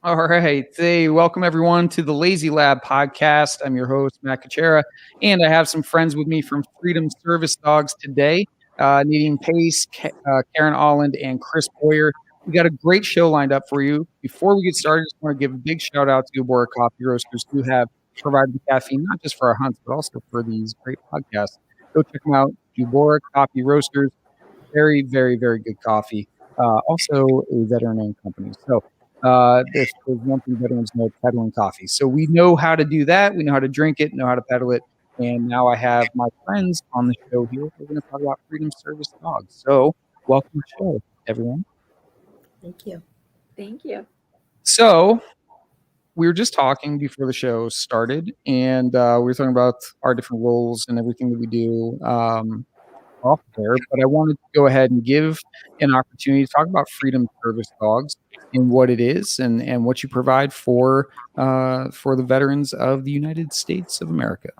All right. Hey, welcome everyone to the Lazy Lab podcast. I'm your host, Matt Kuchera, and I have some friends with me from Freedom Service Dogs today, Nadine Pace, Karen Alland, and Chris Boyer. We got a great show lined up for you. Before we get started, I just want to give a big shout out to Ubora Coffee Roasters who have provided the caffeine, not just for our hunts, but also for these great podcasts. Go check them out. Ubora Coffee Roasters. Very, very, very good coffee. Also a veteran-owned company. So there's one thing veterans know, peddling coffee. So we know how to do that. We know how to drink it, know how to peddle it. And now I have my friends on the show here. We're going to talk about Freedom Service Dogs. So welcome to the show, everyone. Thank you. Thank you. So we were just talking before the show started, and we were talking about our different roles and everything that we do off there. But I wanted to go ahead and give an opportunity to talk about Freedom Service Dogs and what it is and what you provide for the veterans of the United States of America.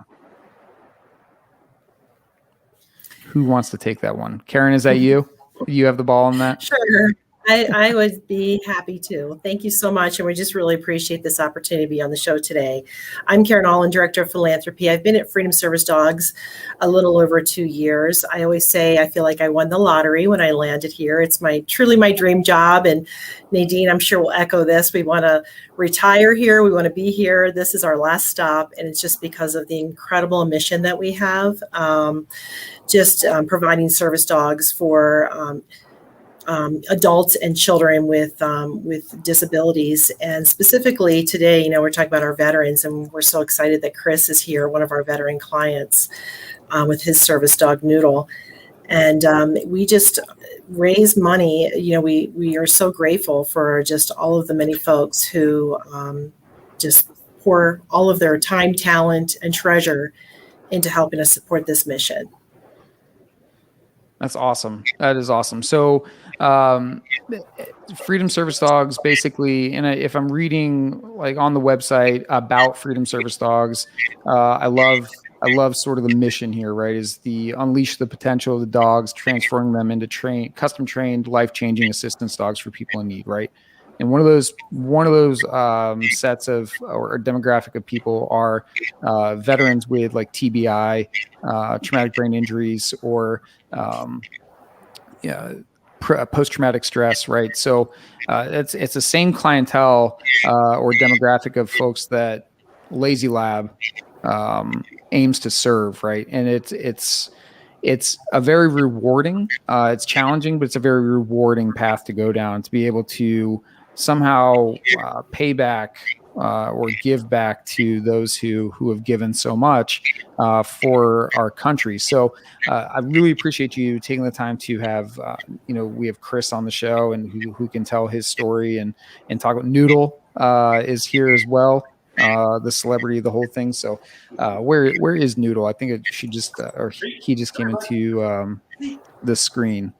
Who wants to take that one? Karen, is that you? You have the ball on that? Sure. I would be happy to. Thank you so much. And we just really appreciate this opportunity to be on the show today. I'm Karen Alland, Director of Philanthropy. I've been at Freedom Service Dogs a little over 2 years. I always say I feel like I won the lottery when I landed here. It's truly my dream job. And Nadine, I'm sure will echo this. We want to retire here. We want to be here. This is our last stop. And it's just because of the incredible mission that we have. Providing service dogs for adults and children with disabilities. And specifically today, we're talking about our veterans, and we're so excited that Chris is here, one of our veteran clients, with his service dog, Noodle. And we just raise money. We are so grateful for just all of the many folks who just pour all of their time, talent, and treasure into helping us support this mission. That's awesome. That is awesome. So Freedom Service Dogs, basically, and if I'm reading like on the website about Freedom Service Dogs, I love sort of the mission here, right? Is the unleash the potential of the dogs, transforming them into custom trained, life-changing assistance dogs for people in need, right? And one of those sets of or demographic of people are veterans with like TBI, traumatic brain injuries, or post-traumatic stress, right? So it's the same clientele or demographic of folks that Lazy Lab aims to serve, right? And it's a very rewarding. It's challenging, but it's a very rewarding path to go down to be able to somehow pay back or give back to those who have given so much for our country. So I really appreciate you taking the time to have, we have Chris on the show and who can tell his story and talk about Noodle is here as well. The celebrity of the whole thing. So where is Noodle? I think she just or he just came into the screen.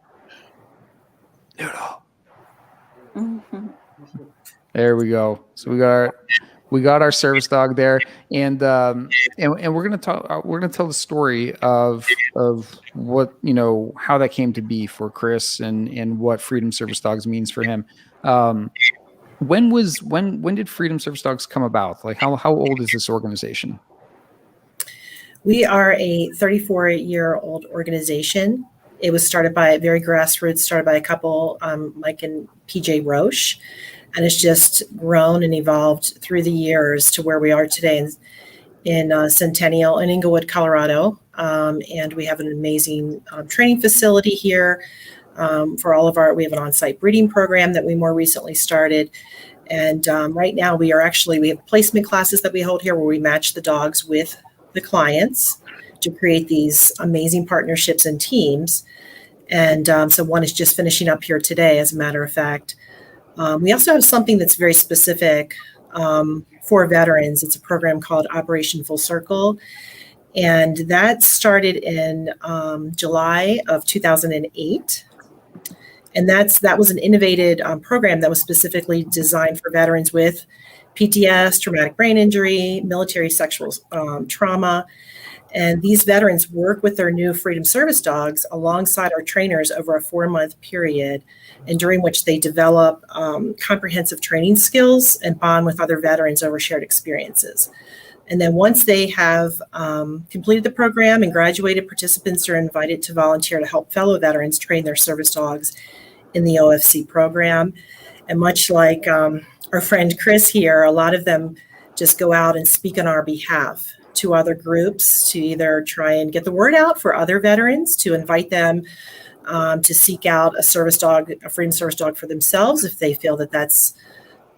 Noodle. Mm-hmm. There we go. So we got our service dog there, and we're gonna talk. We're gonna tell the story of what how that came to be for Chris and what Freedom Service Dogs means for him. When did Freedom Service Dogs come about? Like how old is this organization? We are a 34-year-old organization. It was started by very grassroots, started by a couple, Mike and PJ Roche, and it's just grown and evolved through the years to where we are today in Centennial in Inglewood, Colorado. And we have an amazing training facility here for all of we have an on-site breeding program that we more recently started. And right now we have placement classes that we hold here where we match the dogs with the clients to create these amazing partnerships and teams. And so one is just finishing up here today, as a matter of fact. We also have something that's very specific for veterans. It's a program called Operation Full Circle. And that started in July of 2008. And that was an innovative program that was specifically designed for veterans with PTS, traumatic brain injury, military sexual trauma. And these veterans work with their new Freedom Service dogs alongside our trainers over a 4-month period, and during which they develop comprehensive training skills and bond with other veterans over shared experiences. And then once they have completed the program and graduated, participants are invited to volunteer to help fellow veterans train their service dogs in the OFC program. And much like our friend Chris here, a lot of them just go out and speak on our behalf to other groups to either try and get the word out for other veterans, to invite them to seek out a service dog, a Freedom Service dog for themselves if they feel that that's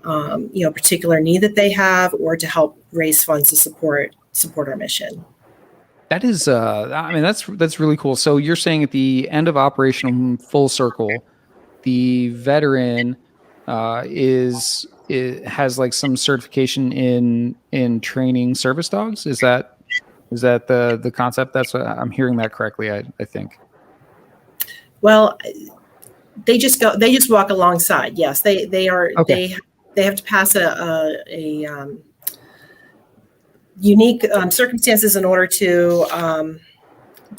a particular need that they have, or to help raise funds to support our mission. That is, I mean, that's really cool. So you're saying at the end of Operation Full Circle, the veteran has like some certification in training service dogs. Is that the concept? That's what I'm hearing that correctly. I think. Well, they just walk alongside. Yes, they are. Okay. They have to pass a unique circumstances in order to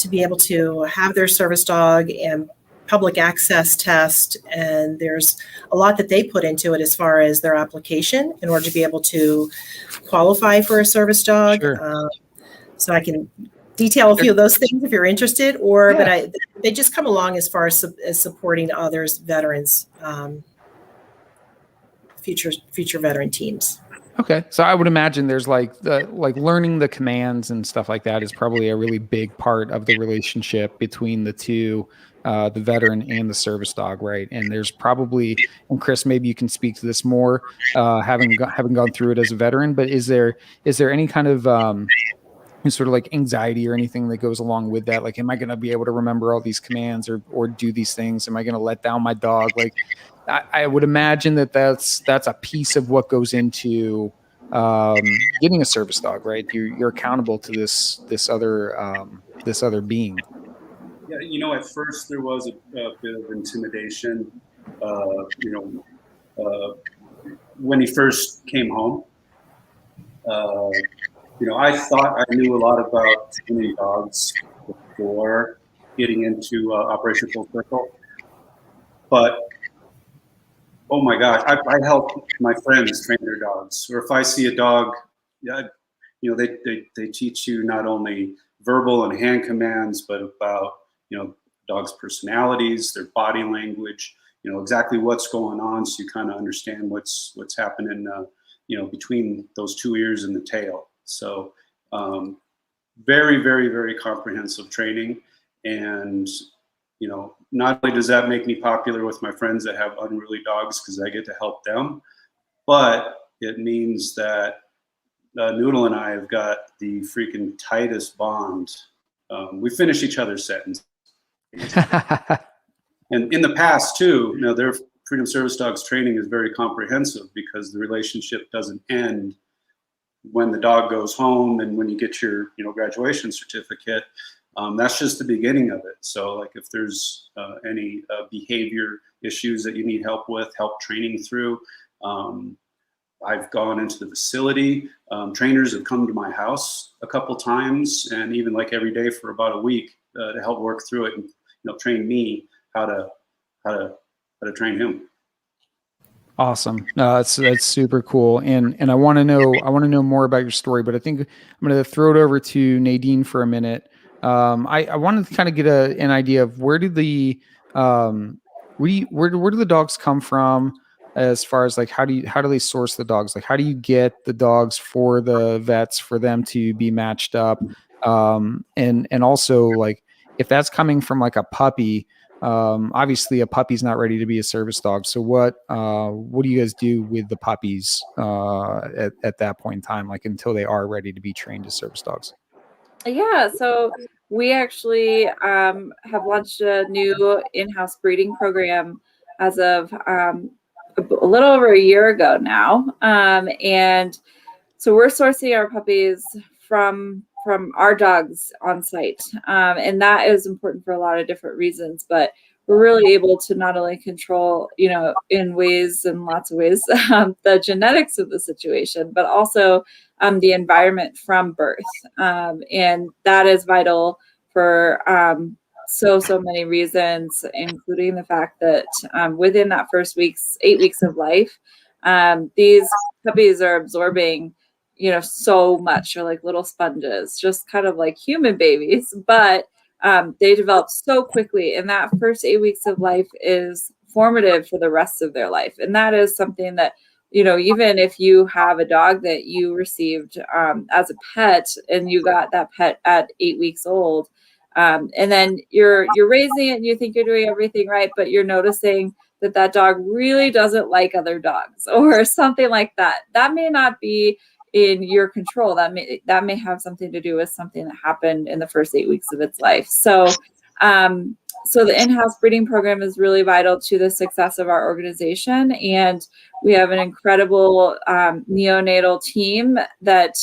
be able to have their service dog and public access test. And there's a lot that they put into it as far as their application in order to be able to qualify for a service dog. Sure. So I can detail a few of those things if you're interested, or Yeah. but they just come along as far as supporting others, veterans, future veteran teams. Okay, so I would imagine there's like learning the commands and stuff like that is probably a really big part of the relationship between the two, the veteran and the service dog, right? And there's probably, and Chris, maybe you can speak to this more, having gone through it as a veteran. But is there any kind of sort of like anxiety or anything that goes along with that? Like, am I going to be able to remember all these commands or do these things? Am I going to let down my dog? Like, I would imagine that's a piece of what goes into getting a service dog, right? You're accountable to this other being. Yeah, at first there was a bit of intimidation. When he first came home, I thought I knew a lot about training dogs before getting into Operation Full Circle, but oh my gosh, I help my friends train their dogs. Or if I see a dog, they teach you not only verbal and hand commands, but about, dogs' personalities, their body language, exactly what's going on. So you kind of understand what's happening, between those two ears and the tail. So very, very, very comprehensive training. And not only does that make me popular with my friends that have unruly dogs because I get to help them, but it means that Noodle and I have got the freaking tightest bond. We finish each other's sentences. And in the past too, their Freedom Service Dogs training is very comprehensive because the relationship doesn't end when the dog goes home and when you get your graduation certificate. That's just the beginning of it. So like if there's any behavior issues that you need help with, help training through, I've gone into the facility. Trainers have come to my house a couple times, and even like every day for about a week to help work through it and train me how to train him. Awesome. That's super cool. And I want to know more about your story, but I think I'm going to throw it over to Nadine for a minute. I wanted to kind of get an idea of where do the dogs come from, as far as like how do they source the dogs? Like how do you get the dogs for the vets for them to be matched up? And also like if that's coming from like a puppy, obviously a puppy's not ready to be a service dog. So what do you guys do with the puppies at that point in time, like until they are ready to be trained as service dogs? Yeah, so we actually have launched a new in-house breeding program as of a little over a year ago now. And so we're sourcing our puppies from our dogs on site. And that is important for a lot of different reasons. But we're really able to not only control, in ways and lots of ways, the genetics of the situation, but also the environment from birth. And that is vital for so many reasons, including the fact that within that first 8 weeks of life, these puppies are absorbing, so much. They're like little sponges, just kind of like human babies, but they develop so quickly. And that first 8 weeks of life is formative for the rest of their life. And that is something that, even if you have a dog that you received as a pet and you got that pet at 8 weeks old, and then you're raising it and you think you're doing everything right, but you're noticing that dog really doesn't like other dogs or something like that. That may not be in your control. That may have something to do with something that happened in the first 8 weeks of its life. So the in-house breeding program is really vital to the success of our organization. And we have an incredible neonatal team that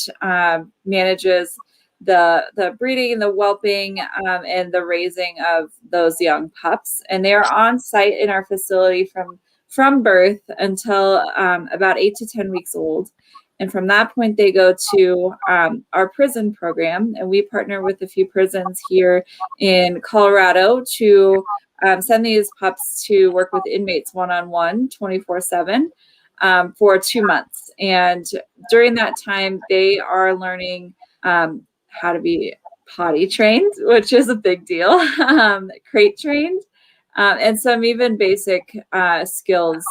manages the breeding, the whelping, and the raising of those young pups. And they are on site in our facility from birth until about 8 to 10 weeks old. And from that point, they go to our prison program. And we partner with a few prisons here in Colorado to send these pups to work with inmates one-on-one, 24/7, for 2 months. And during that time, they are learning how to be potty trained, which is a big deal, crate trained, and some even basic skills,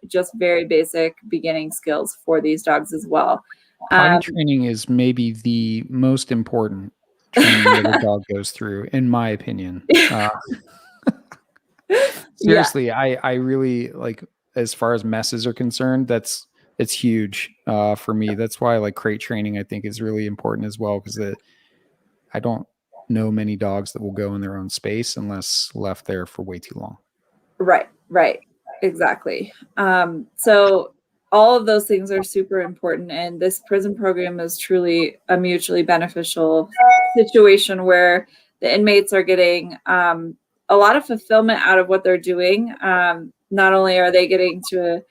just very basic beginning skills for these dogs as well. Potty training is maybe the most important training that a dog goes through, in my opinion. Seriously, yeah. I really like, as far as messes are concerned, it's huge for me. That's why like crate training, I think, is really important as well, because I don't know many dogs that will go in their own space unless left there for way too long. Right. Exactly. So all of those things are super important. And this prison program is truly a mutually beneficial situation where the inmates are getting a lot of fulfillment out of what they're doing. Not only are they getting to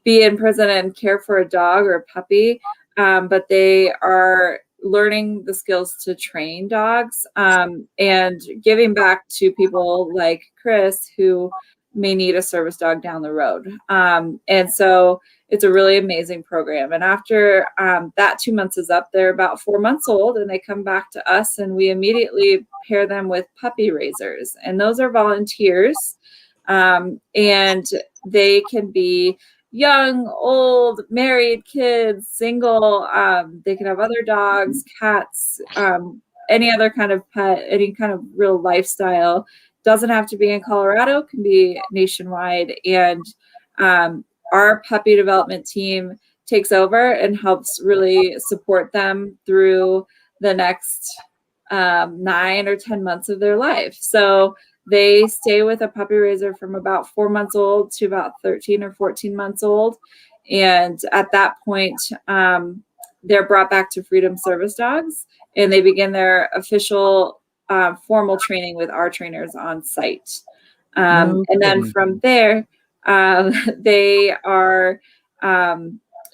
be in prison and care for a dog or a puppy, but they are learning the skills to train dogs, and giving back to people like Chris who may need a service dog down the road. And so it's a really amazing program. And after that 2 months is up, they're about 4 months old, and they come back to us, and we immediately pair them with puppy raisers. And those are volunteers, and they can be young, old, married, kids, single. They can have other dogs, cats, any other kind of pet, any kind of real lifestyle. Doesn't have to be in Colorado, can be nationwide. And our puppy development team takes over and helps really support them through the next 9 or 10 months of their life. So they stay with a puppy raiser from about 4 months old to about 13 or 14 months old. And at that point, they're brought back to Freedom Service Dogs, and they begin their official formal training with our trainers on site. And then from there, they are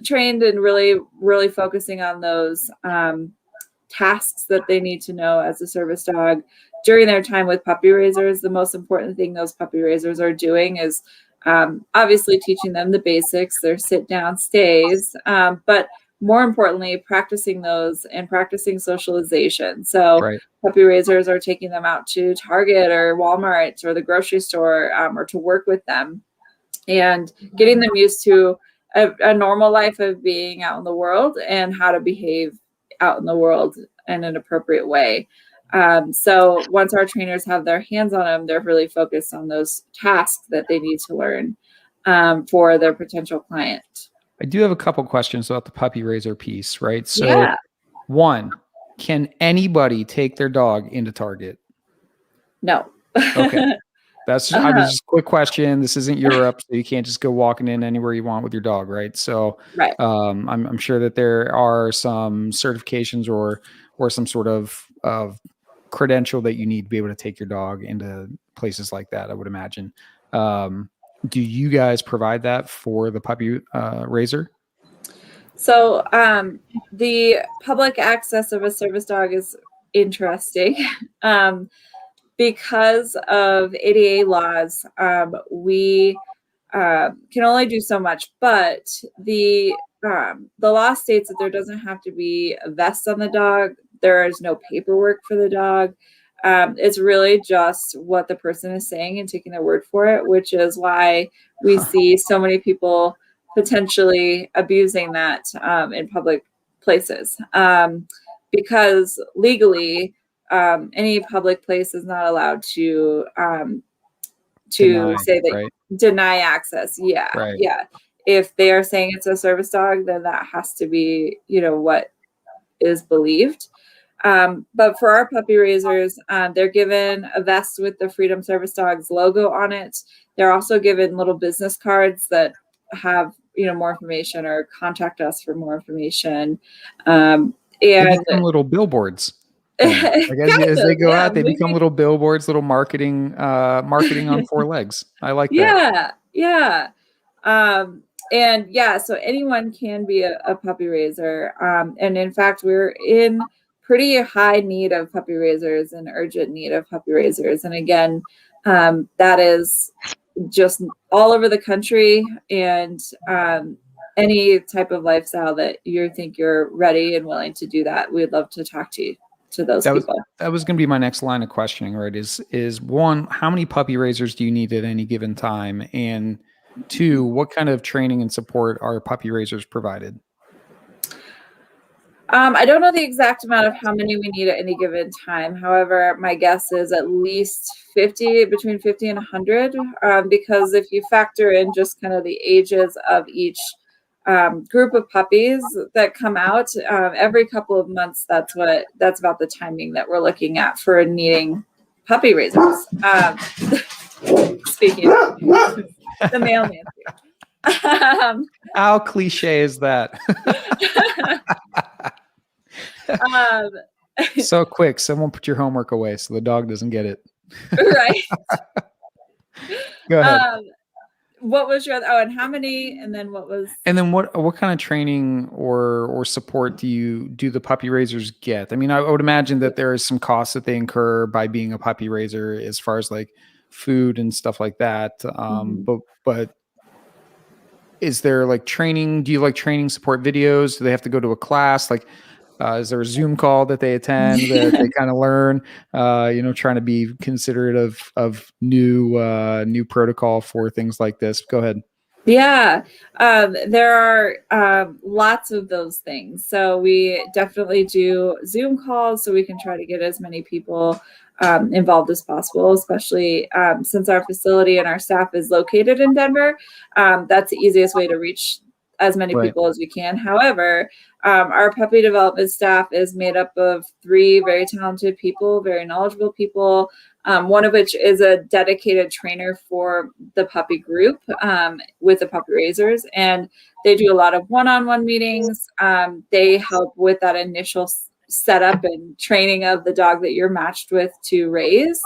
trained and really focusing on those tasks that they need to know as a service dog during their time with puppy raisers. The most important thing those puppy raisers are doing is obviously teaching them the basics, their sit down stays, but more importantly, practicing those and practicing socialization. So puppy raisers are taking them out to Target or Walmart or the grocery store, or to work with them, and getting them used to a normal life of being out in the world and how to behave out in the world in an appropriate way. So once our trainers have their hands on them, they're really focused on those tasks that they need to learn for their potential client. I do have a couple questions about the puppy raiser piece, right? So one, can anybody take their dog into Target? No. Okay. That's I was just a quick question. This isn't Europe, so you can't just go walking in anywhere you want with your dog, right? So I'm sure that there are some certifications or some sort of credential that you need to be able to take your dog into places like that, I would imagine. Do you guys provide that for the puppy raiser? So the public access of a service dog is interesting. Because of ADA laws, we can only do so much, but the law states that there doesn't have to be a vest on the dog. There is no paperwork for the dog. It's really just what the person is saying and taking their word for it, which is why we see so many people potentially abusing that in public places. Because legally, any public place is not allowed to Deny, say that right? Deny access. Yeah, Right. yeah. If they are saying it's a service dog, then that has to be, what is believed. But for our puppy raisers, they're given a vest with the Freedom Service Dogs logo on it. They're also given little business cards that have, more information, or contact us for more information. They And become little billboards. As they go out, they become little billboards, little marketing on four legs. I like that. Yeah. So anyone can be a puppy raiser. And in fact, we're in pretty high need of puppy raisers and urgent need of puppy raisers. And again, that is just all over the country, and any type of lifestyle that you think you're ready and willing to do that, we'd love to talk to those people. That was going to be my next line of questioning, right? Is one, how many puppy raisers do you need at any given time? And two, what kind of training and support are puppy raisers provided? I don't know the exact amount of how many we need at any given time. However, my guess is at least 50, between 50 and 100, because if you factor in just kind of the ages of each group of puppies that come out every couple of months, that's about the timing that we're looking at for needing puppy raisers. Speaking of the mailman here. How cliche is that? So quick, someone put your homework away so the dog doesn't get it. Right. Go ahead. What was your and how many, and then what was, and then what kind of training or support do the puppy raisers get? I mean, I would imagine that there is some costs that they incur by being a puppy raiser as far as like food and stuff like that. But is there like training? Do you like training support videos? Do they have to go to a class? Like, is there a Zoom call that they attend that they kind of learn, trying to be considerate of new protocol for things like this? Go ahead. Yeah, there are lots of those things. So we definitely do Zoom calls so we can try to get as many people involved as possible, especially since our facility and our staff is located in Denver. That's the easiest way to reach as many people as we can. However, our puppy development staff is made up of 3 very talented people, very knowledgeable people, one of which is a dedicated trainer for the puppy group with the puppy raisers. And they do a lot of one-on-one meetings. They help with that initial setup and training of the dog that you're matched with to raise.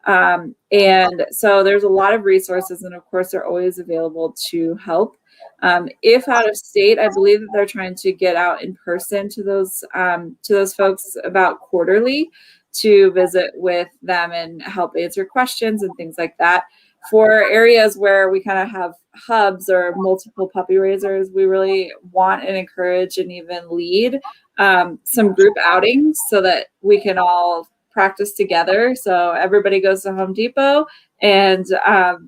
And so there's a lot of resources, and of course they're always available to help. If out of state, I believe that they're trying to get out in person to those folks about quarterly to visit with them and help answer questions and things like that. For areas where we kind of have hubs or multiple puppy raisers, we really want and encourage and even lead some group outings so that we can all practice together. So everybody goes to Home Depot and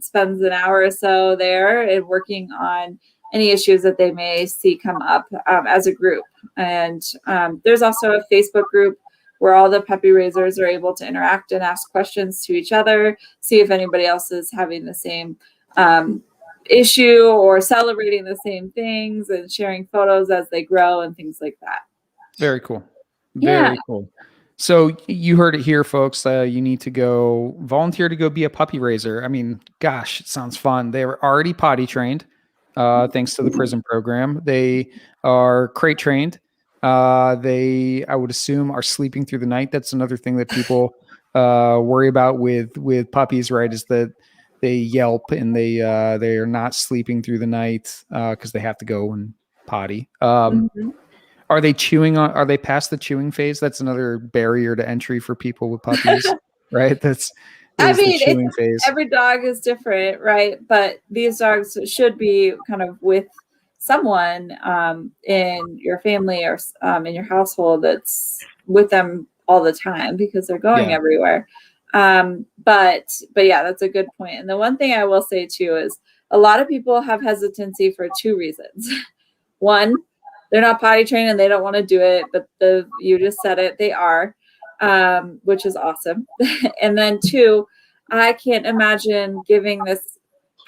spends an hour or so there and working on any issues that they may see come up as a group. And there's also a Facebook group where all the puppy raisers are able to interact and ask questions to each other, see if anybody else is having the same issue or celebrating the same things, and sharing photos as they grow and things like that. Very cool. Very cool. So you heard it here, folks. You need to go volunteer to go be a puppy raiser. I mean, gosh, it sounds fun. They were already potty trained, thanks to the prison program. They are crate trained. They, I would assume, are sleeping through the night. That's another thing that people worry about with puppies, right, is that they yelp and they are not sleeping through the night because they have to go and potty. Mhm. Are they chewing on? Are they past the chewing phase? That's another barrier to entry for people with puppies, right? I There's the mean, chewing phase. every dog is different, right? But these dogs should be kind of with someone in your family or in your household that's with them all the time because they're going Yeah. everywhere. But yeah, that's a good point. And the one thing I will say too is a lot of people have hesitancy for two reasons. One, they're not potty trained and they don't want to do it, but you just said it, they are, which is awesome. And then two, I can't imagine giving this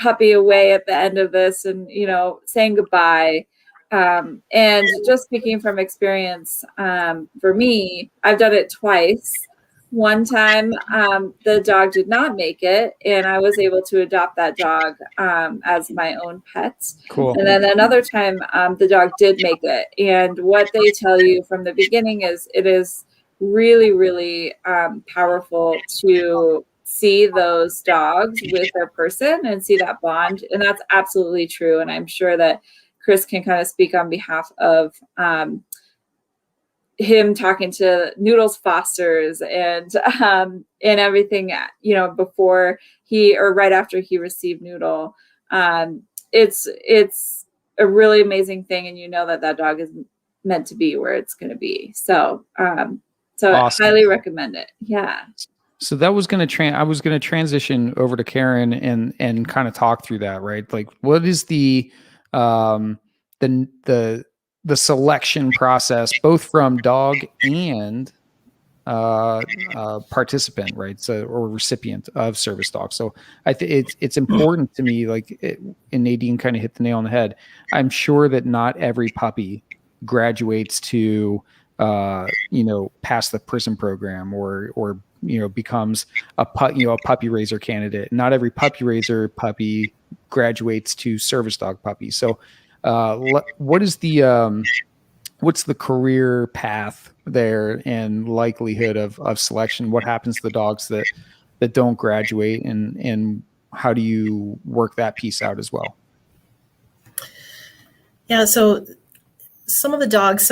puppy away at the end of this and, saying goodbye. And just speaking from experience, for me, I've done it twice. One time, the dog did not make it, and I was able to adopt that dog as my own pet. Cool. And then another time, the dog did make it. And what they tell you from the beginning is it is really, really powerful to see those dogs with their person and see that bond. And that's absolutely true. And I'm sure that Chris can kind of speak on behalf of him talking to Noodle's fosters and everything, before or right after he received Noodle. It's a really amazing thing. And that dog is meant to be where it's going to be. So, awesome. I highly recommend it. Yeah. So that was going to I was going to transition over to Karen and kind of talk through that, right? Like, what is the selection process, both from dog and participant, right? So, or recipient of service dog. So I think it's important to me, and Nadine kind of hit the nail on the head. I'm sure that not every puppy graduates to, pass the prison program or becomes a puppy raiser candidate. Not every puppy raiser puppy graduates to service dog puppy. So what's the career path there and likelihood of selection? What happens to the dogs that don't graduate, and how do you work that piece out as well? Yeah, so some of the dogs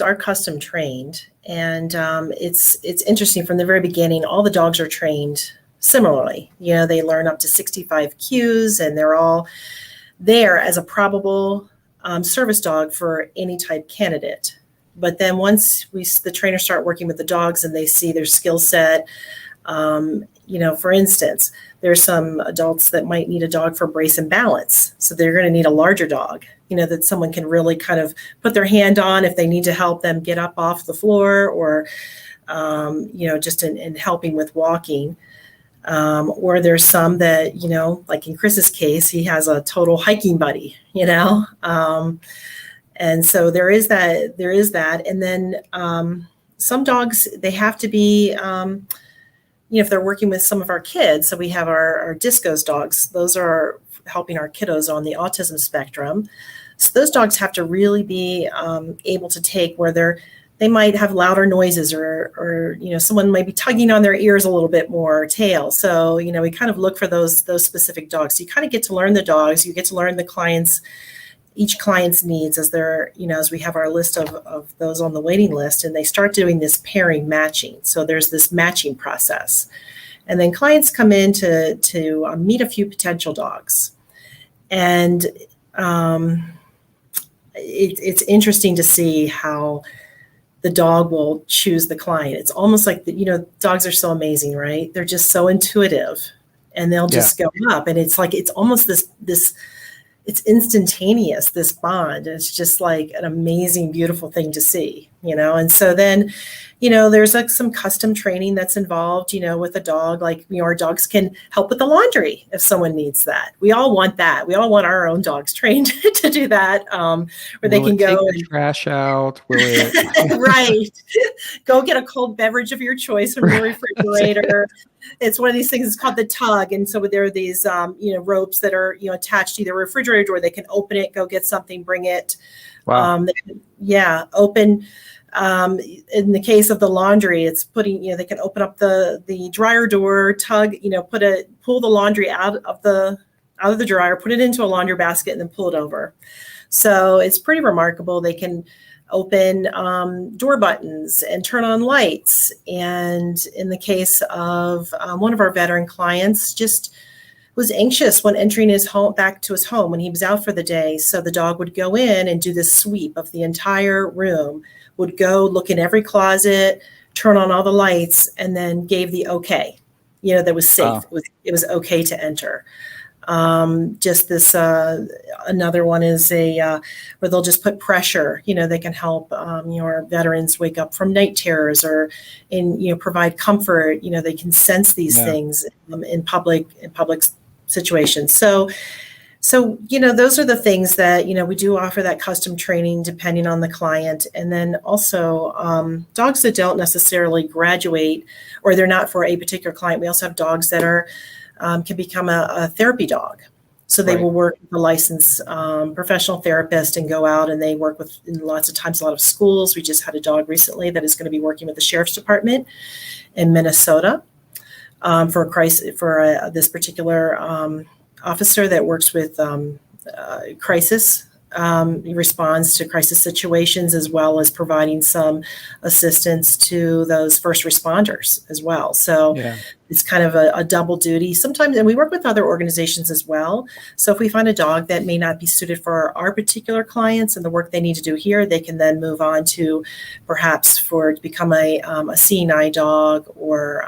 are custom trained, and it's interesting. From the very beginning, all the dogs are trained similarly. They learn up to 65 cues, and they're all there as a probable service dog for any type candidate. But then once the trainers start working with the dogs and they see their skill set, for instance, there's some adults that might need a dog for brace and balance. So they're going to need a larger dog, that someone can really kind of put their hand on if they need to help them get up off the floor or, just in helping with walking. Or there's some that, like in Chris's case, he has a total hiking buddy, and so there is that. And then some dogs, they have to be, if they're working with some of our kids. So we have our Disco's dogs. Those are helping our kiddos on the autism spectrum. So those dogs have to really be able to take where they might have louder noises or someone might be tugging on their ears a little bit more, tail. So, we kind of look for those specific dogs. So you kind of get to learn the dogs. You get to learn each client's needs as as we have our list of those on the waiting list, and they start doing this pairing matching. So there's this matching process. And then clients come in to meet a few potential dogs. And it's interesting to see how the dog will choose the client. It's almost like, dogs are so amazing, right? They're just so intuitive, and they'll just go up. And it's like, it's almost this it's instantaneous, this bond. It's just like an amazing, beautiful thing to see, And so then, there's some custom training that's involved, with a dog. Like, our dogs can help with the laundry if someone needs that. We all want that. We all want our own dogs trained to do that, where they can go and trash out. Will it? Right. Go get a cold beverage of your choice from the refrigerator. It's one of these things. It's called the tug, and so there are these, ropes that are, attached to the refrigerator door. They can open it, go get something, bring it. Wow. Open In the case of the laundry, it's putting, they can open up the dryer door, tug, pull the laundry out of the dryer, put it into a laundry basket, and then pull it over. So it's pretty remarkable. They can open door buttons and turn on lights. And in the case of one of our veteran clients, just was anxious when entering his home, back to his home when he was out for the day. So the dog would go in and do this sweep of the entire room, would go look in every closet, turn on all the lights, and then gave the okay, that was safe. Wow. It was okay to enter. Just this, another one is where they'll just put pressure, they can help, your veterans wake up from night terrors or provide comfort, they can sense these things in public situations. So, those are the things that, we do offer that custom training depending on the client. And then also dogs that don't necessarily graduate or they're not for a particular client. We also have dogs that are can become a therapy dog. So they will work with a licensed professional therapist and go out and they work with, in lots of times, a lot of schools. We just had a dog recently that is going to be working with the sheriff's department in Minnesota for a crisis, for this particular officer that works with crisis. He responds to crisis situations as well as providing some assistance to those first responders as well. So it's kind of a double duty sometimes. And we work with other organizations as well. So if we find a dog that may not be suited for our particular clients and the work they need to do here, they can then move on to perhaps to become a seeing eye dog or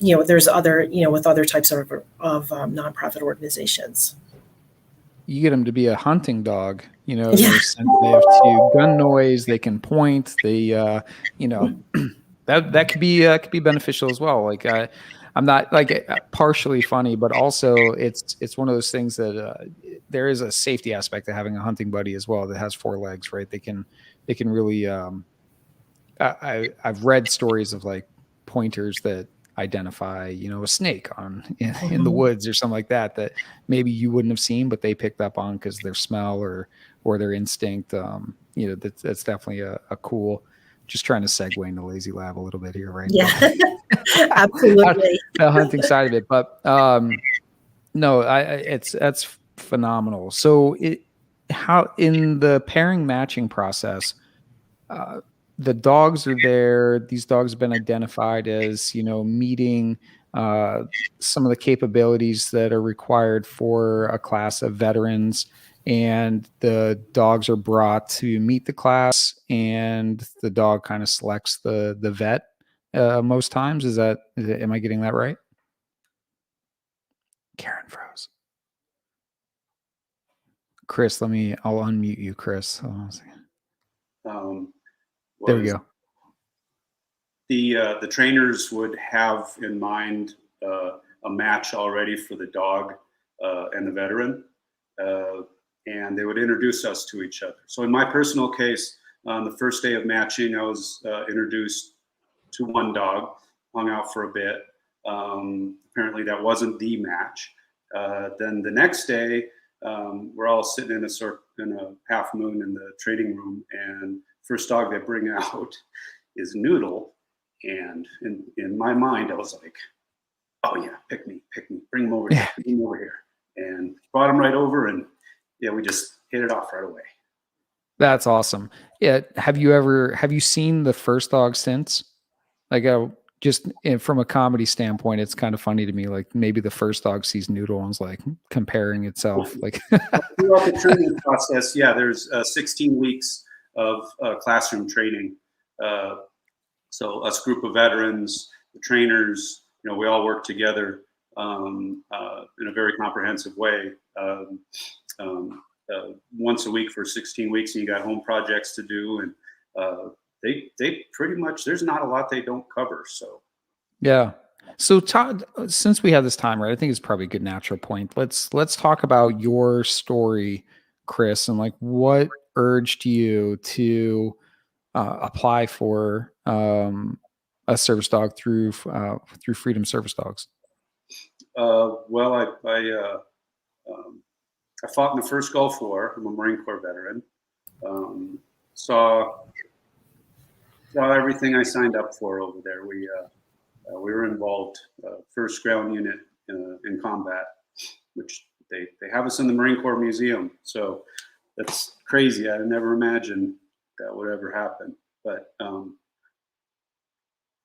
there's other, with other types of nonprofit organizations. You get them to be a hunting dog, they have to gun noise, they can point, they, that could be beneficial as well. Like I'm not like partially funny, but also it's one of those things that there is a safety aspect to having a hunting buddy as well that has 4 legs, right? They can really. I've read stories of like pointers that identify, a snake in the woods or something like that maybe you wouldn't have seen, but they picked up on because their smell or their instinct. That's definitely a cool. Just trying to segue into Lazy Lab a little bit here, right? Yeah, absolutely. The hunting side of it, but no, that's phenomenal. So how in the pairing matching process, the dogs are there. These dogs have been identified as, meeting some of the capabilities that are required for a class of veterans. And the dogs are brought to meet the class, and the dog kind of selects the vet most times. Am I getting that right? Karen froze. Chris, I'll unmute you, Chris. Hold on a second. There we go. The trainers would have in mind a match already for the dog and the veteran, and they would introduce us to each other. So in my personal case, on the first day of matching, I was introduced to one dog, hung out for a bit. Apparently that wasn't the match. Then the next day, we're all sitting in a half moon in the training room, and first dog they bring out is Noodle. And in my mind, I was like, oh yeah, pick me, bring him over here, bring him over here. And brought him right over, and we just hit it off right away. That's awesome. Yeah. Have you seen the first dog since? Like, just from a comedy standpoint, it's kind of funny to me. Like maybe the first dog sees Noodle and is like comparing itself. Like throughout the training process, there's 16 weeks of classroom training. So us group of veterans, the trainers, we all work together in a very comprehensive way. Once a week for 16 weeks, and you got home projects to do, and they pretty much, there's not a lot they don't cover. So yeah. So Todd, since we have this time, right, I think it's probably a good natural point. Let's talk about your story, Chris, and like what urged you to apply for a service dog through Freedom Service Dogs. Well, I fought in the first Gulf War. I'm a Marine Corps veteran. saw everything I signed up for over there. We were involved, first ground unit in combat, which they have us in the Marine Corps Museum. So that's crazy. I never imagined that would ever happen. But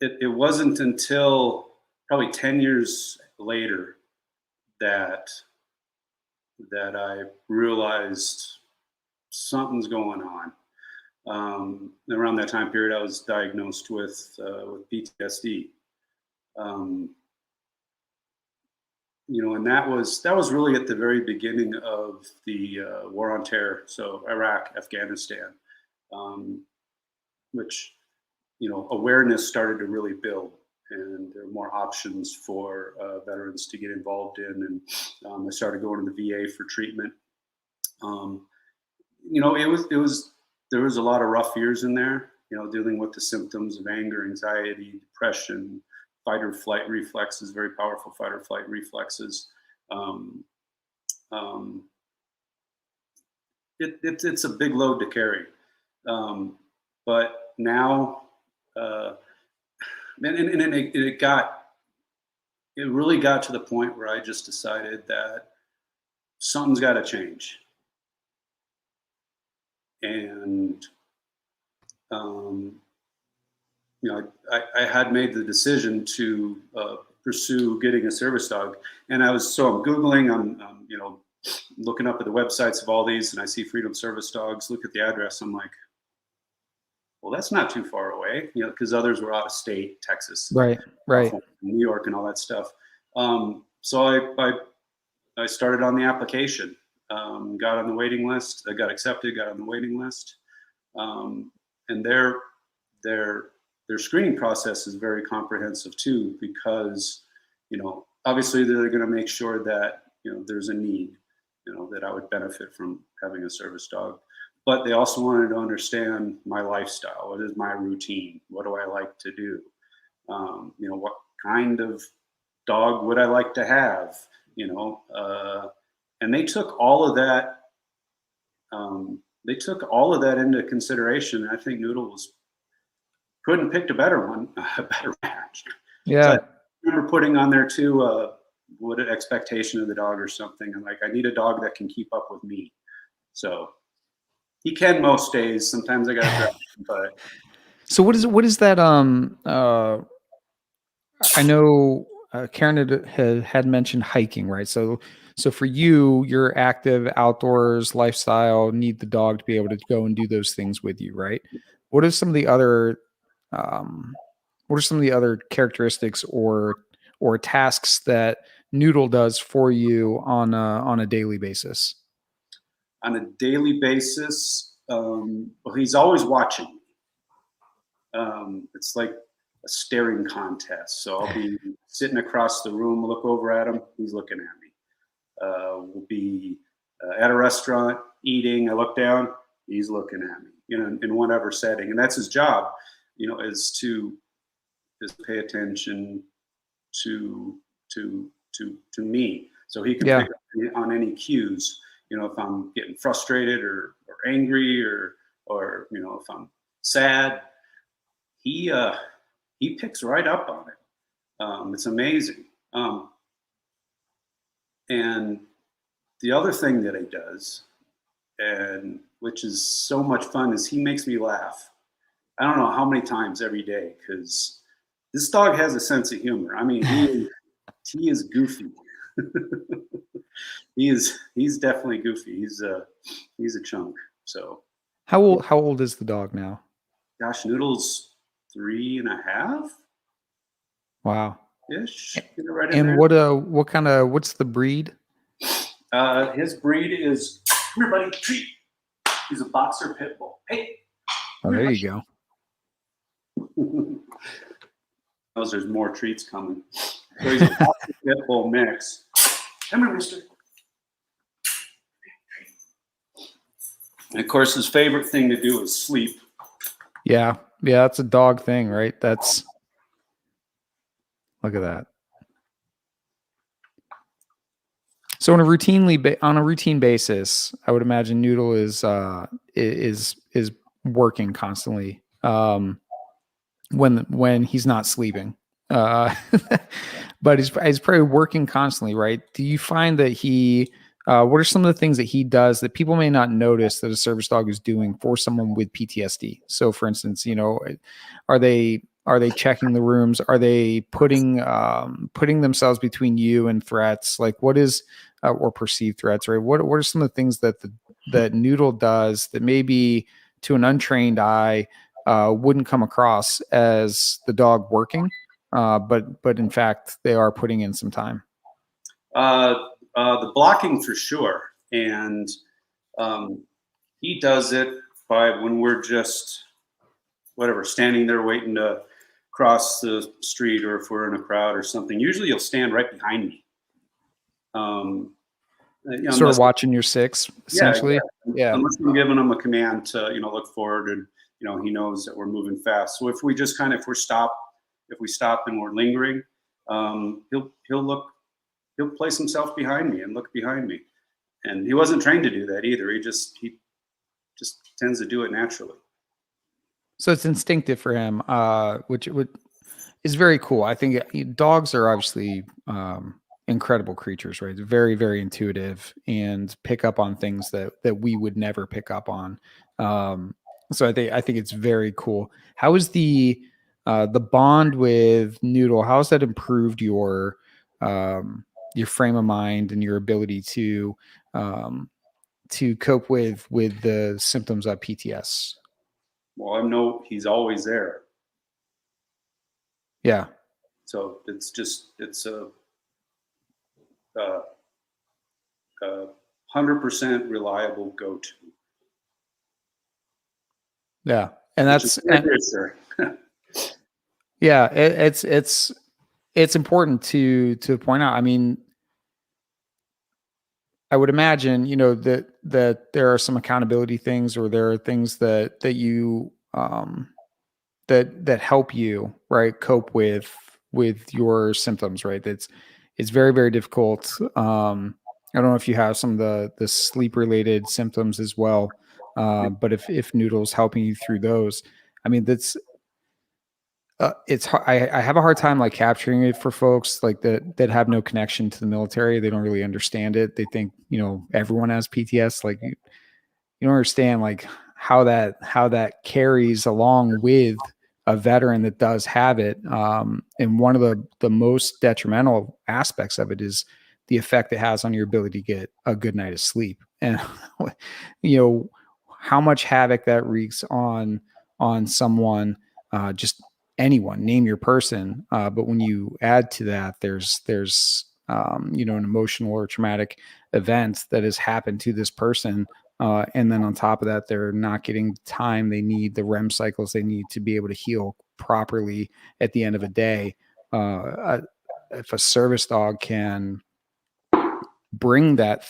it wasn't until probably 10 years later that I realized something's going on. Around that time period, I was diagnosed with PTSD. And that was really at the very beginning of the war on terror. So Iraq, Afghanistan, which, awareness started to really build, and there were more options for veterans to get involved in. And I started going to the VA for treatment. There was a lot of rough years in there, dealing with the symptoms of anger, anxiety, depression, fight or flight reflexes, very powerful fight or flight reflexes. It's a big load to carry. But now, it really got to the point where I just decided that something's got to change. And, I had made the decision to pursue getting a service dog. And I'm Googling, I'm looking up at the websites of all these, and I see Freedom Service Dogs, look at the address. I'm like, well, that's not too far away, because others were out of state, Texas, right, New York, and all that stuff. So I started on the application, got on the waiting list. I got accepted, got on the waiting list, and their screening process is very comprehensive too, because obviously they're going to make sure that there's a need, that I would benefit from having a service dog. But they also wanted to understand my lifestyle. What is my routine? What do I like to do? What kind of dog would I like to have? And they took all of that. They took all of that into consideration. I think Noodle couldn't pick a better one, a better match. Yeah. So I remember putting on there too, what an expectation of the dog or something. I'm like, I need a dog that can keep up with me. So he can most days. Sometimes I got to grab him, but. So what is that? I know Karen had mentioned hiking, right? So for you, your active outdoors lifestyle, need the dog to be able to go and do those things with you, right? What are some of the other characteristics or tasks that Noodle does for you on a daily basis? On a daily basis, well, he's always watching me. It's like a staring contest. So I'll be sitting across the room, look over at him, he's looking at me. We'll be at a restaurant eating, I look down, he's looking at me, in whatever setting. And that's his job, is to pay attention to me. So he can pick up on any cues, if I'm getting frustrated or angry or if I'm sad, he picks right up on it. It's amazing. And the other thing that he does, and which is so much fun, is he makes me laugh. I don't know how many times every day, because this dog has a sense of humor. I mean, he is goofy. He's definitely goofy. He's a chunk. So how old is the dog now? Gosh, Noodle's 3.5. Wow. Ish. Right and what's the breed? His breed is, come here, buddy, treat. He's a boxer pit bull. Hey. Oh, there you go. There's more treats coming. So he's a boxer pit bull mix. Come here, mister. And of course, his favorite thing to do is sleep. Yeah, that's a dog thing, right? Look at that. So on a routine basis, I would imagine Noodle is working constantly when he's not sleeping. But he's probably working constantly, right? Do you find that what are some of the things that he does that people may not notice that a service dog is doing for someone with PTSD? So for instance, are they checking the rooms? Are they putting themselves between you and threats? Like what is, or perceived threats, right? What are some of the things that that Noodle does that maybe to an untrained eye wouldn't come across as the dog working, but in fact they are putting in some time? The blocking for sure, and he does it by when we're just standing there waiting to cross the street, or if we're in a crowd or something. Usually he'll stand right behind me. Sort of watching your six, essentially. Yeah. Unless I'm giving him a command to look forward, and he knows that we're moving fast. So if we just if we stop and we're lingering, he'll place himself behind me and look behind me. And he wasn't trained to do that either. He just tends to do it naturally. So it's instinctive for him, which is very cool. I think dogs are obviously incredible creatures, right? They're very, very intuitive and pick up on things that we would never pick up on. So I think it's very cool. How is the bond with Noodle? How has that improved your frame of mind and your ability to cope with the symptoms of PTS? Well, I know he's always there. Yeah. So it's a 100% reliable go-to. Yeah, and that's yeah. It's important to point out. I mean, I would imagine that there are some accountability things, or there are things that you that help you, right, cope with your symptoms, right? It's very, very difficult. I don't know if you have some of the sleep related symptoms as well, but if Noodle's helping you through those, I mean, that's I have a hard time like capturing it for folks like that have no connection to the military. They don't really understand it. They think everyone has PTS. Like you don't understand like how that carries along with a veteran that does have it. And one of the most detrimental aspects of it is the effect it has on your ability to get a good night of sleep, and how much havoc that wreaks on someone, just anyone, name your person. But when you add to that, there's an emotional or traumatic event that has happened to this person. And then on top of that, they're not getting the time they need, the REM cycles they need to be able to heal properly at the end of a day. If a service dog can bring that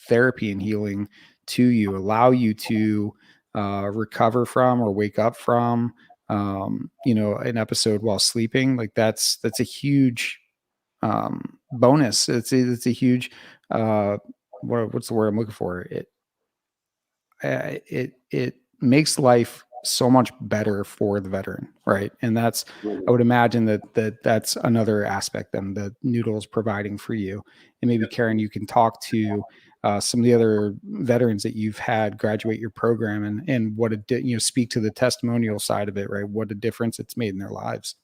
therapy and healing to you, allow you to recover from or wake up from an episode while sleeping, like that's a huge bonus. It's a huge what's the word I'm looking for? It makes life so much better for the veteran, right? And that's, I would imagine that's another aspect then that Noodle's providing for you. And maybe Karen, you can talk to some of the other veterans that you've had graduate your program and what speak to the testimonial side of it, right? What a difference it's made in their lives.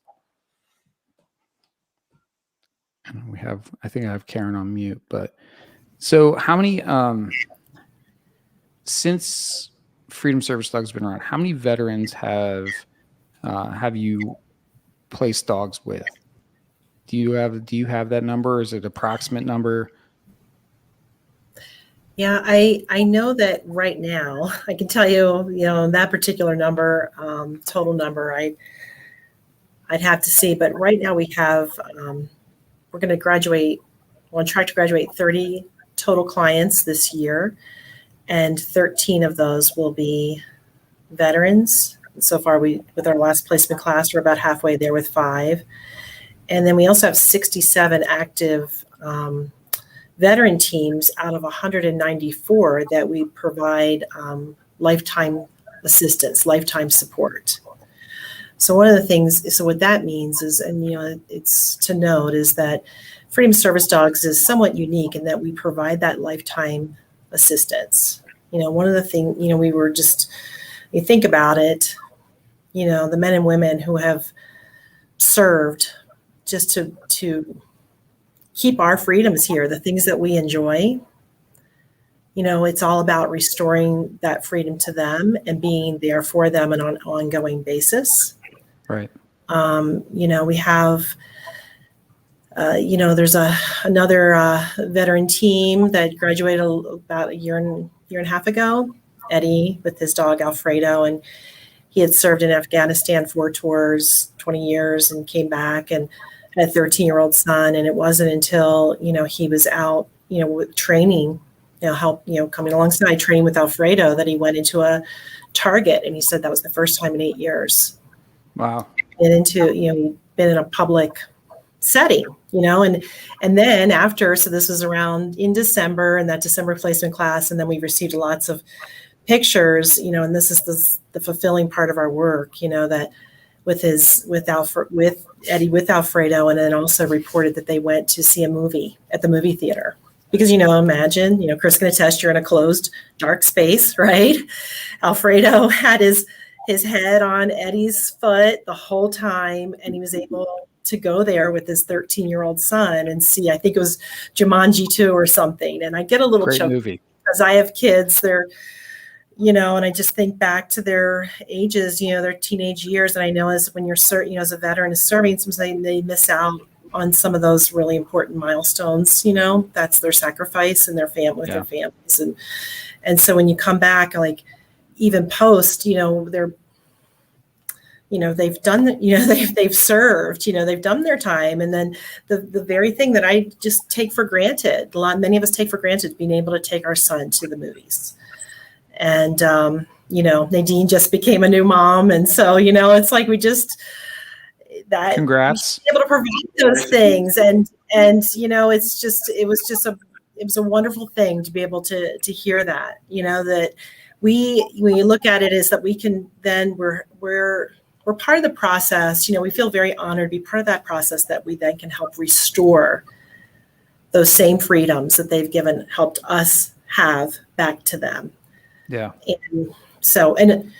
And I think I have Karen on mute, but so how many, since Freedom Service Dogs have been around, how many veterans have you placed dogs with? Do you have that number? Is it an approximate number? Yeah, I know that right now, I can tell you, that particular number, total number, I'd have to see, but right now we have, we're going to graduate, on track to graduate 30 total clients this year, and 13 of those will be veterans. So far, with our last placement class, we're about halfway there with 5. And then we also have 67 active veteran teams out of 194 that we provide lifetime assistance, lifetime support. So one of the things, so what that means is, and it's to note, is that Freedom Service Dogs is somewhat unique in that we provide that lifetime assistance. One of the things, we were just, you think about it, the men and women who have served just to keep our freedoms here, the things that we enjoy, it's all about restoring that freedom to them and being there for them on an ongoing basis. Right. We have, there's another veteran team that graduated about a year and a half ago, Eddie, with his dog Alfredo, and he had served in Afghanistan 4 tours, 20 years, and came back and had a 13-year-old son. And it wasn't until, he was out, with training, coming alongside training with Alfredo, that he went into a Target, and he said that was the first time in 8 years. Wow. And into, he'd been in a public setting, and then after, so this was around in December, and that December placement class, and then we received lots of pictures, and this is the fulfilling part of our work, that with Eddie with Alfredo, and then also reported that they went to see a movie at the movie theater. Because, imagine, Chris can attest, you're in a closed, dark space, right? Alfredo had his head on Eddie's foot the whole time, and he was able to go there with his 13-year-old son and see, I think it was Jumanji 2 or something. And I get a little choked because I have kids. They're, and I just think back to their ages, their teenage years. And I know as when you're as a veteran is serving, sometimes they miss out on some of those really important milestones. That's their sacrifice and their family with their families. And so when you come back, like even post, they're, they've done, they've served, they've done their time. And then the very thing that I just take for granted, many of us take for granted, being able to take our son to the movies. And, Nadine just became a new mom. And so, it's like, we just, that congrats, able to provide those things. And, it was a wonderful thing to be able to hear that, that when you look at it, is that we can, then we're part of the process. We feel very honored to be part of that process, that we then can help restore those same freedoms that they've helped us have back to them. Yeah. And so, and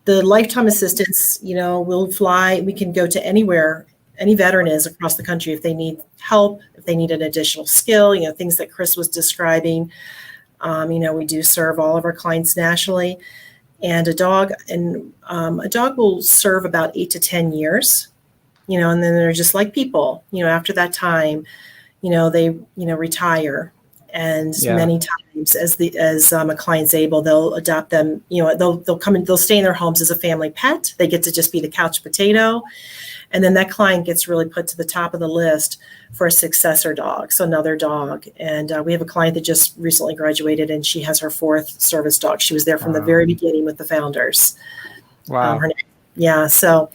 the lifetime assistance, we'll fly, we can go to anywhere any veteran is across the country if they need help, if they need an additional skill, things that Chris was describing. We do serve all of our clients nationally. And a dog will serve about 8 to 10 years, and then they're just like people, after that time, they, retire. And many times as a client's able, they'll adopt them, they'll come and they'll stay in their homes as a family pet. They get to just be the couch potato. And then that client gets really put to the top of the list for a successor dog, so another dog. And we have a client that just recently graduated, and she has her 4th service dog. She was there from the very beginning with the founders. Wow. So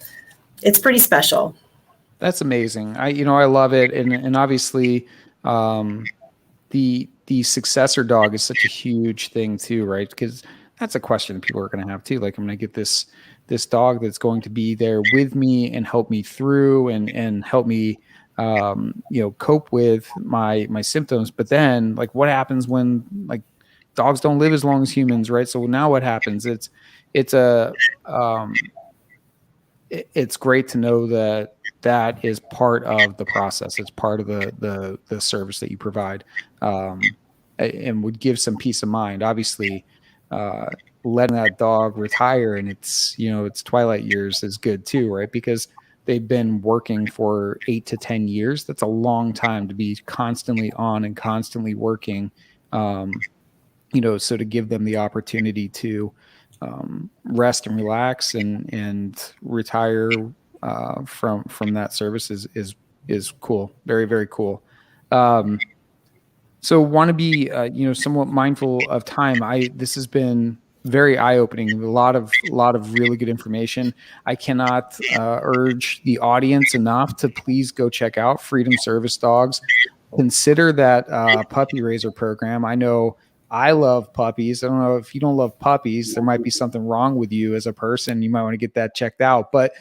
it's pretty special. That's amazing. I love it. And obviously the successor dog is such a huge thing too, right? Because that's a question that people are going to have too. Like, I'm going to get this dog that's going to be there with me and help me through and help me, cope with my symptoms. But then, like, what happens when, like, dogs don't live as long as humans, right? So now what happens? It's great to know that is part of the process. It's part of the service that you provide, and would give some peace of mind. Obviously, letting that dog retire in its twilight years is good too, right? Because they've been working for 8 to 10 years. That's a long time to be constantly on and constantly working. So to give them the opportunity to rest and relax and retire from that service is cool. Very, very cool. So want to be somewhat mindful of time. This has been very eye-opening. A lot of really good information. I cannot urge the audience enough to please go check out Freedom Service Dogs. Consider that puppy raiser program. I know I love puppies. I don't know if you don't love puppies, there might be something wrong with you as a person. You might want to get that checked out. But,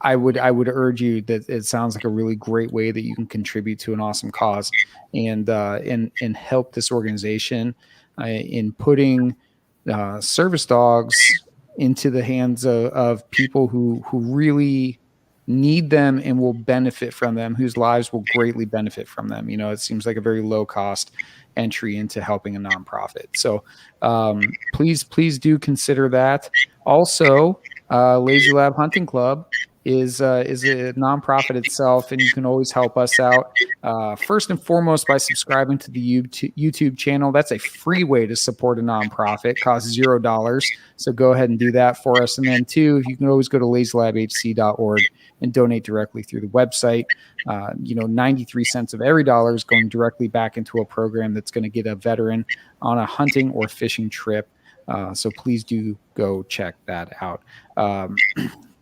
I would urge you that it sounds like a really great way that you can contribute to an awesome cause and help this organization in putting service dogs into the hands of people who really need them and will benefit from them, whose lives will greatly benefit from them. It seems like a very low cost entry into helping a nonprofit. So please do consider that. Also, Lazy Lab Hunting Club is a nonprofit itself, and you can always help us out. First and foremost, by subscribing to the YouTube channel. That's a free way to support a nonprofit. Costs $0. So go ahead and do that for us. And then two, you can always go to lazylabhc.org and donate directly through the website. 93 cents of every dollar is going directly back into a program that's going to get a veteran on a hunting or fishing trip. So please do go check that out.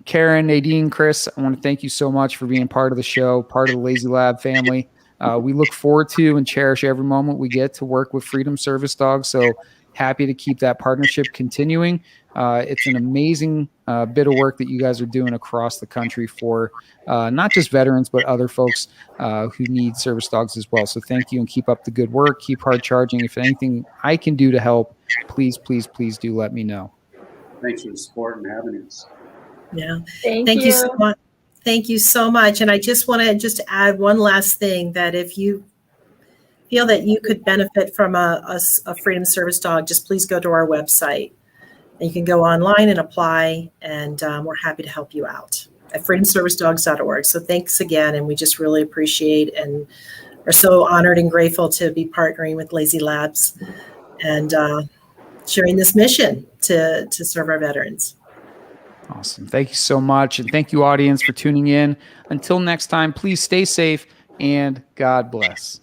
Karen, Nadine, Chris, I want to thank you so much for being part of the show, part of the Lazy Lab family. We look forward to and cherish every moment we get to work with Freedom Service Dogs. So happy to keep that partnership continuing. It's an amazing bit of work that you guys are doing across the country for not just veterans, but other folks who need service dogs as well. So thank you and keep up the good work. Keep hard charging. If anything I can do to help, please do let me know. Thanks for the support and having us. Yeah. Thank you so much. Thank you so much. And I just want to add one last thing, that if you feel that you could benefit from a Freedom Service Dog, just please go to our website. And you can go online and apply, and we're happy to help you out at freedomservicedogs.org. So thanks again, and we just really appreciate and are so honored and grateful to be partnering with Lazy Labs and sharing this mission to serve our veterans. Awesome. Thank you so much. And thank you, audience, for tuning in. Until next time, please stay safe and God bless.